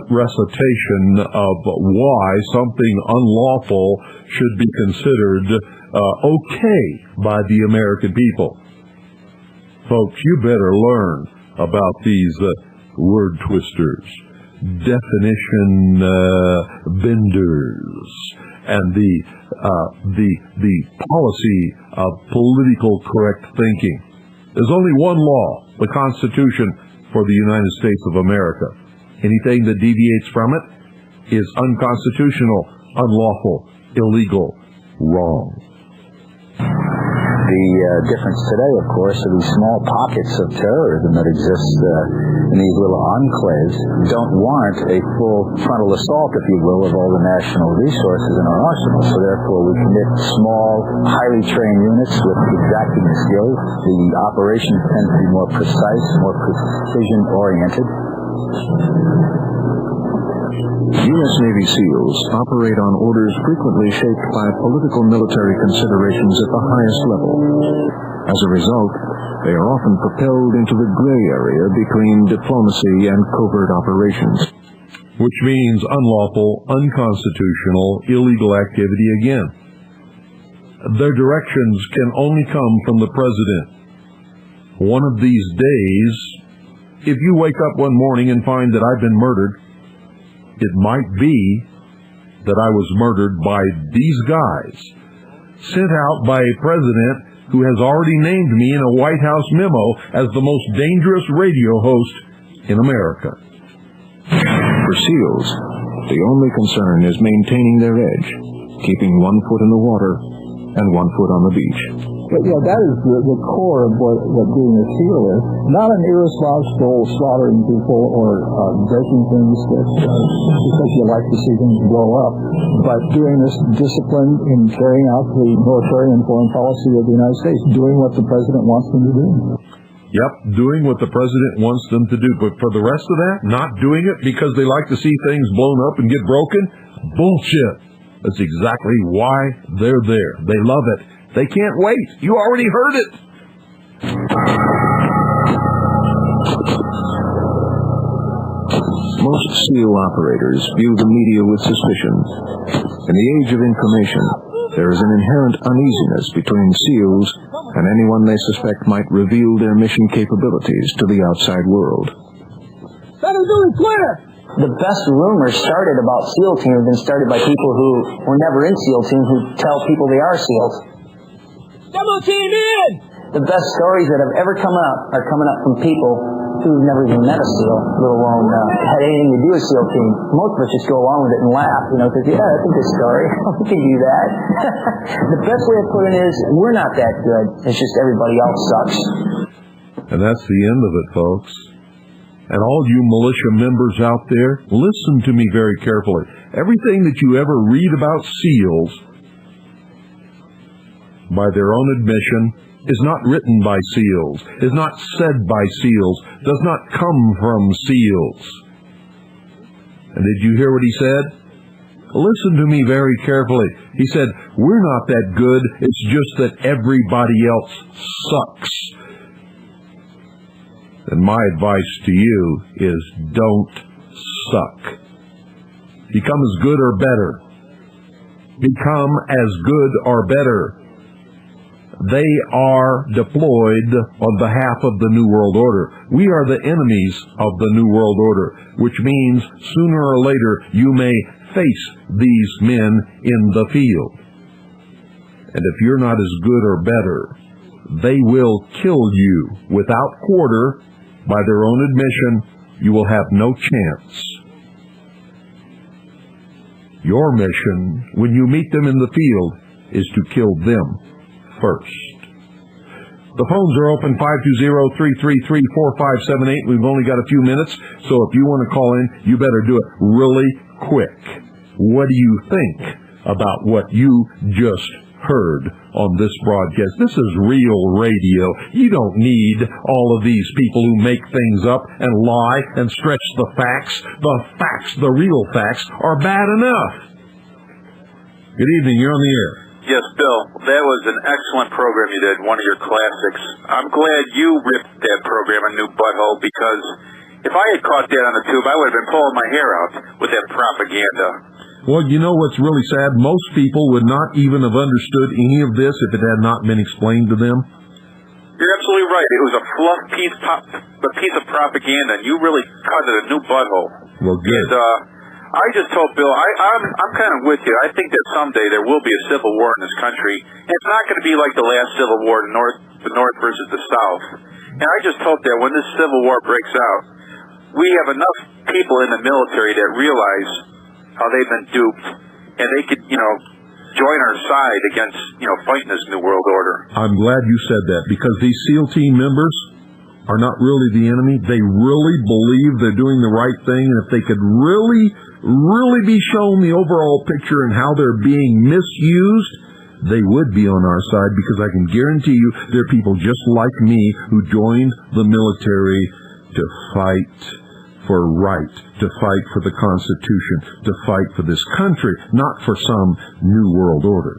recitation of why something unlawful should be considered okay by the American people. Folks, you better learn about these word twisters, definition benders, and the policy of political correct thinking. There's only one law, the Constitution for the United States of America. Anything that deviates from it is unconstitutional, unlawful, illegal, wrong. The difference today, of course, are these small pockets of terrorism that exist in these little enclaves don't warrant a full frontal assault, if you will, of all the national resources in our arsenal. So therefore, we commit small, highly trained units with exacting skills. The operations tend to be more precise, more precision-oriented. U.S. Navy SEALs operate on orders frequently shaped by political military considerations at the highest level. As a result, they are often propelled into the gray area between diplomacy and covert operations. Which means unlawful, unconstitutional, illegal activity again. Their directions can only come from the president. One of these days, if you wake up one morning and find that I've been murdered, it might be that I was murdered by these guys, sent out by a president who has already named me in a White House memo as the most dangerous radio host in America. For SEALs, the only concern is maintaining their edge, keeping one foot in the water and one foot on the beach. But yeah, that is the core of what being a SEAL is. Not an irresponsible slaughtering people or breaking things because you like to see things blow up, but doing this discipline in carrying out the military and foreign policy of the United States, doing what the president wants them to do. Yep, doing what the president wants them to do. But for the rest of that, not doing it because they like to see things blown up and get broken? Bullshit. That's exactly why they're there. They love it. They can't wait. You already heard it. Most SEAL operators view the media with suspicion. In the age of information, there is an inherent uneasiness between SEALs and anyone they suspect might reveal their mission capabilities to the outside world. The best rumors started about SEAL Team have been started by people who were never in SEAL Team who tell people they are SEALs. Demo Team in! The best stories that have ever come up are coming up from people who've never even met a SEAL, let alone had anything to do with SEAL Team. Most of us just go along with it and laugh, because, yeah, that's a good story. We can do that. The best way to put it is, we're not that good. It's just everybody else sucks. And that's the end of it, folks. And all you militia members out there, listen to me very carefully. Everything that you ever read about SEALs, by their own admission, is not written by SEALs, is not said by SEALs, does not come from SEALs. And did you hear what he said? Listen to me very carefully. He said, we're not that good, it's just that everybody else sucks. And my advice to you is don't suck. Become as good or better. Become as good or better. They are deployed on behalf of the New World Order. We are the enemies of the New World Order, which means sooner or later you may face these men in the field. And if you're not as good or better, they will kill you without quarter. By their own admission, you will have no chance. Your mission, when you meet them in the field, is to kill them first. The phones are open, 520-333-4578. We've only got a few minutes, so if you want to call in, you better do it really quick. What do you think about what you just heard on this broadcast? This is real radio. You don't need all of these people who make things up and lie and stretch the facts. The real facts are bad enough. Good evening, you're on the air. Yes, Bill, that was an excellent program you did, one of your classics. I'm glad you ripped that program a new butthole, because if I had caught that on the tube, I would have been pulling my hair out with that propaganda. Well, you know what's really sad? Most people would not even have understood any of this if it had not been explained to them. You're absolutely right. It was a fluff piece of propaganda, and you really cut it a new butthole. Well, good. And, I just told Bill, I'm kind of with you. I think that someday there will be a civil war in this country, and it's not going to be like the last civil war, the North versus the South. And I just hope that when this civil war breaks out, we have enough people in the military that realize how they've been duped, and they could, join our side against, fighting this New World Order. I'm glad you said that, because these SEAL team members are not really the enemy. They really believe they're doing the right thing, and if they could really be shown the overall picture and how they're being misused, they would be on our side, because I can guarantee you there are people just like me who joined the military to fight for right, to fight for the Constitution, to fight for this country, not for some New World Order.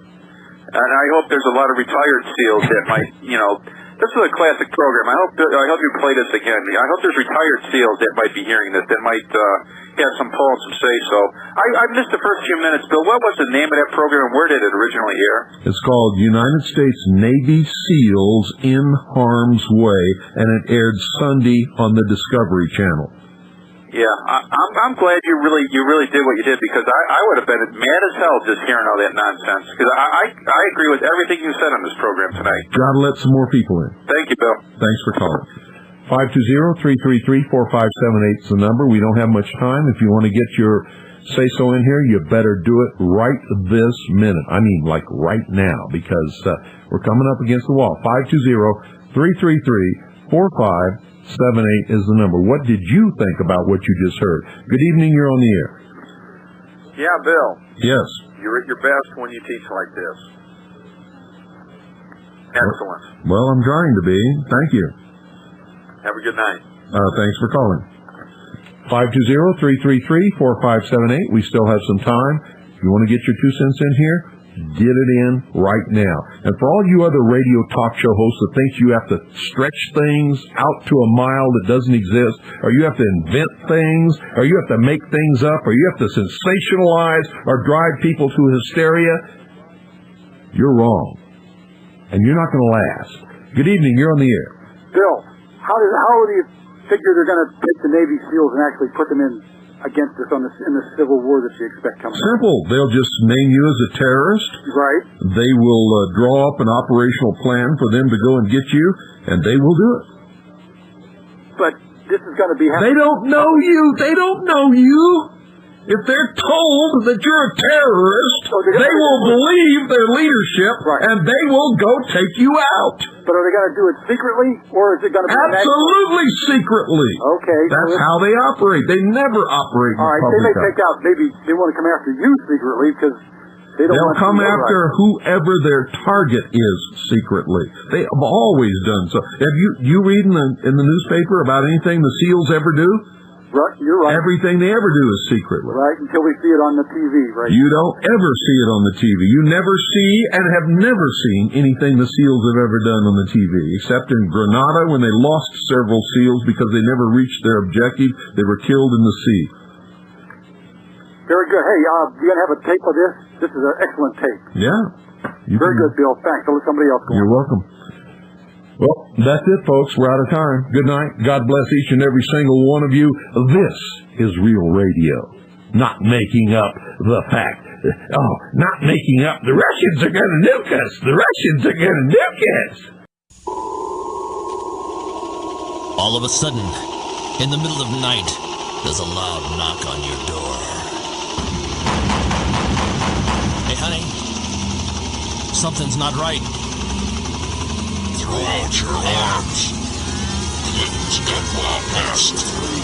And I hope there's a lot of retired SEALs that might, this is a classic program. I hope you play this again. I hope there's retired SEALs that might be hearing this, that might have some pull and some say-so. I missed the first few minutes, Bill. What was the name of that program, and where did it originally air? It's called United States Navy SEALs in Harm's Way, and it aired Sunday on the Discovery Channel. Yeah, I'm glad you really did what you did, because I would have been mad as hell just hearing all that nonsense, because I agree with everything you said on this program tonight. Gotta let some more people in. Thank you, Bill. Thanks for calling. 520-333-4578 is the number. We don't have much time. If you want to get your say-so in here, you better do it right this minute. I mean, like right now, because we're coming up against the wall. 520-333-4578 is the number. What did you think about what you just heard? Good evening, you're on the air. Yeah, Bill. Yes. You're at your best when you teach like this. Excellent. Well, I'm trying to be. Thank you. Have a good night. Thanks for calling. 520-333-4578. We still have some time. If you want to get your 2 cents in here, get it in right now. And for all you other radio talk show hosts that think you have to stretch things out to a mile that doesn't exist, or you have to invent things, or you have to make things up, or you have to sensationalize or drive people to hysteria, you're wrong. and you're not going to last. Good evening. You're on the air. Bill, how do you figure they're going to take the Navy SEALs and actually put them in against us in the Civil War that you expect coming? Simple. They'll just name you as a terrorist. Right. They will draw up an operational plan for them to go and get you, and they will do it. But this is going to be happening. They don't know you. They don't know you. If they're told that you're a terrorist, they will believe their leadership, and they will go take you out. But are they going to do it secretly, or is it going to be absolutely secretly? Okay, that's how they operate. They never operate. All right, they may take out. Maybe they want to come after you secretly because they don't. They'll come after whoever their target is secretly. They have always done so. Have you read in the newspaper about anything the SEALs ever do? Right, you're right. Everything they ever do is secretly. Right, until we see it on the TV, right? You don't ever see it on the TV. You never see and have never seen anything the SEALs have ever done on the TV, except in Grenada when they lost several SEALs because they never reached their objective. They were killed in the sea. Very good. Hey, you going to have a tape of this? This is an excellent tape. Yeah. Very good, Bill. Thanks. I'll let somebody else go. You're welcome. Well, that's it, folks. We're out of time. Good night. God bless each and every single one of you. This is Real Radio. Not making up the fact. Not making up. The Russians are going to nuke us. The Russians are going to nuke us. All of a sudden, in the middle of night, there's a loud knock on your door. Hey, honey. Something's not right. Throw out your arms. Clinton's done well past through.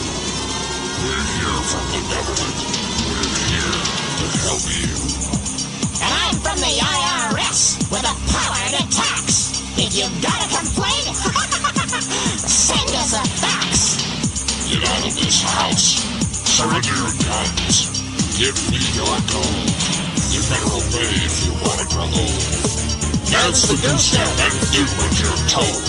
We're here from the government. We're here to help you. And I'm from the IRS with the power to tax. If you've got a complaint, send us a fax. Get out of this house. Surrender your guns. Give me your gold. You better obey if you want to grow old. Dance the goose step and do what you're told.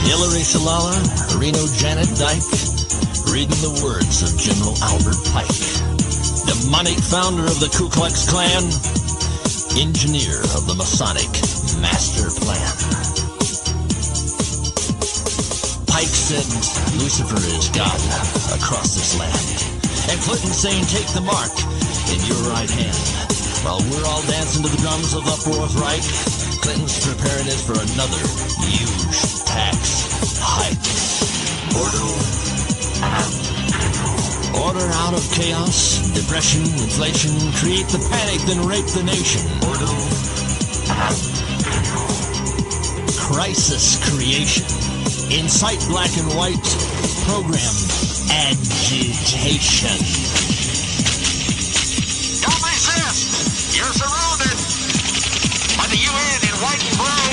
Hillary Shalala, Reno Janet Dyke, reading the words of General Albert Pike, demonic founder of the Ku Klux Klan, engineer of the Masonic Master Plan. Pike said Lucifer is God across this land, and Clinton saying take the mark in your right hand. While we're all dancing to the drums of the Fourth Reich, Clinton's preparing it for another huge tax hike. Order out of chaos, depression, inflation, create the panic, then rape the nation. Crisis creation. Incite black and white, program agitation. Don't resist! You're surrounded by the UN in white and blue,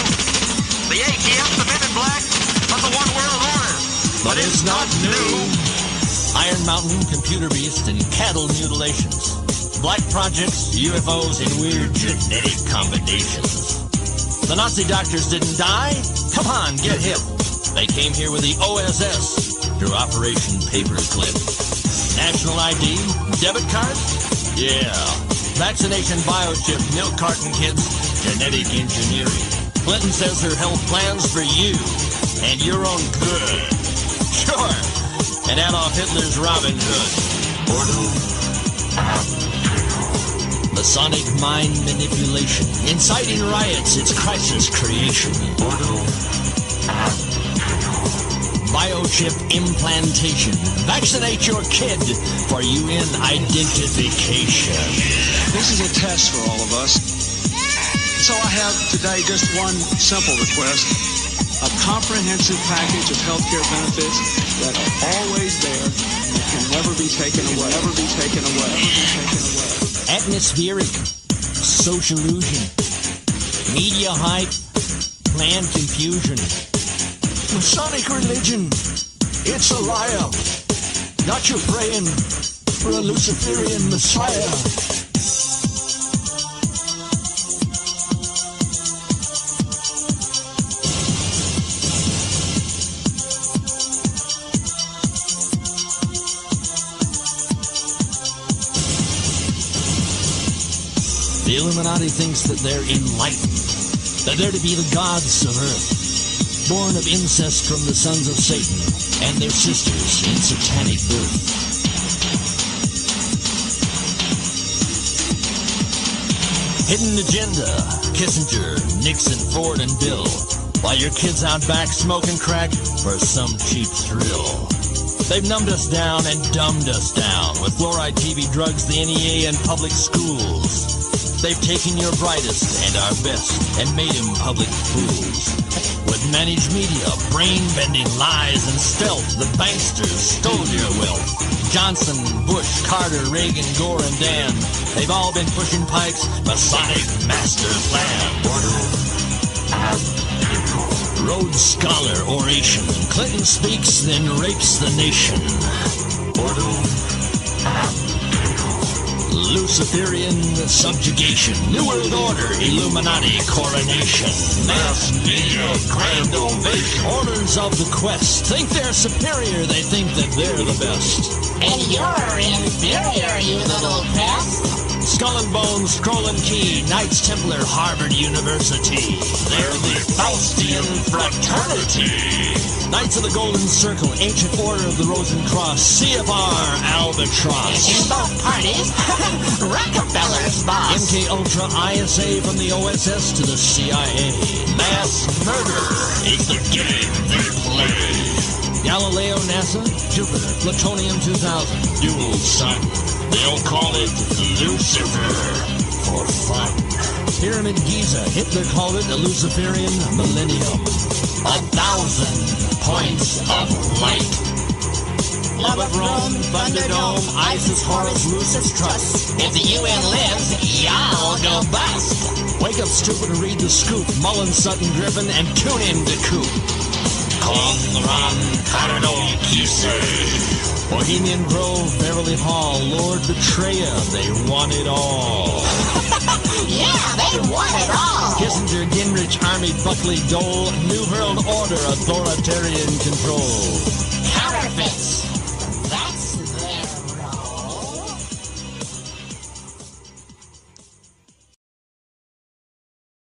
the ATF, the men in black, of the One World Order. But it's not new. Iron Mountain, computer beast, and cattle mutilations. Black projects, UFOs, and weird genetic combinations. The Nazi doctors didn't die? Come on, get hip. They came here with the OSS through Operation Paperclip. National ID, debit card? Yeah. Vaccination biochip, milk carton kits, genetic engineering. Clinton says her health plans for you and your own good. Sure. And Adolf Hitler's Robin Hood. Masonic mind manipulation. Inciting riots, it's crisis creation. Biochip implantation. Vaccinate your kid for UN identification. This is a test for all of us. So I have today just one simple request. A comprehensive package of healthcare benefits that are always there and can never be taken away. Atmospheric, social illusion, media hype, planned confusion. Masonic religion, it's a liar. Not you praying for a Luciferian Messiah. The Illuminati thinks that they're enlightened, that they're to be the gods of Earth, born of incest from the sons of Satan and their sisters in satanic birth. Hidden agenda, Kissinger, Nixon, Ford, and Bill, while your kids out back smoking crack for some cheap thrill. They've numbed us down and dumbed us down with fluoride, TV, drugs, the NEA, and public schools. They've taken your brightest and our best and made them public fools. With managed media, brain-bending lies, and stealth, the banksters stole your wealth. Johnson, Bush, Carter, Reagan, Gore, and Dan, they've all been pushing Pike's Masonic master plan. Rhodes Scholar oration. Clinton speaks, then rapes the nation. Luciferian subjugation. New World Order, Illuminati coronation. Mass media, grand ovation. Orders of the quest. Think they're superior, they think that they're the best. And you're inferior, you little pest. Skull and Bones, Scroll and Key, Knights Templar, Harvard University. They're the Faustian Fraternity. Knights of the Golden Circle, Ancient Order of the Rosencross, CFR, Albatross. In both parties, Rockefeller's boss. MK Ultra, ISA, from the OSS to the CIA. Mass murder is the game they play. Galileo, NASA, Jupiter, Plutonium 2000, dual sun. They'll call it Lucifer for fun. Pyramid Giza, Hitler called it a Luciferian millennium. 1,000 points of light. Love of Rome, Thunderdome, ISIS, Horus, Lucis, Trust. If the UN lives, y'all go bust. Wake up, stupid, and read the scoop. Mullen, Sutton, Griffin, and tune in to Coop. Conran, Cardinal, Kisei. Bohemian Grove, Beverly Hall, Lord Betraya, they want it all. Yeah, they want it all. Kissinger, Gingrich, Army, Buckley, Dole, New World Order, authoritarian control. Counterfeits.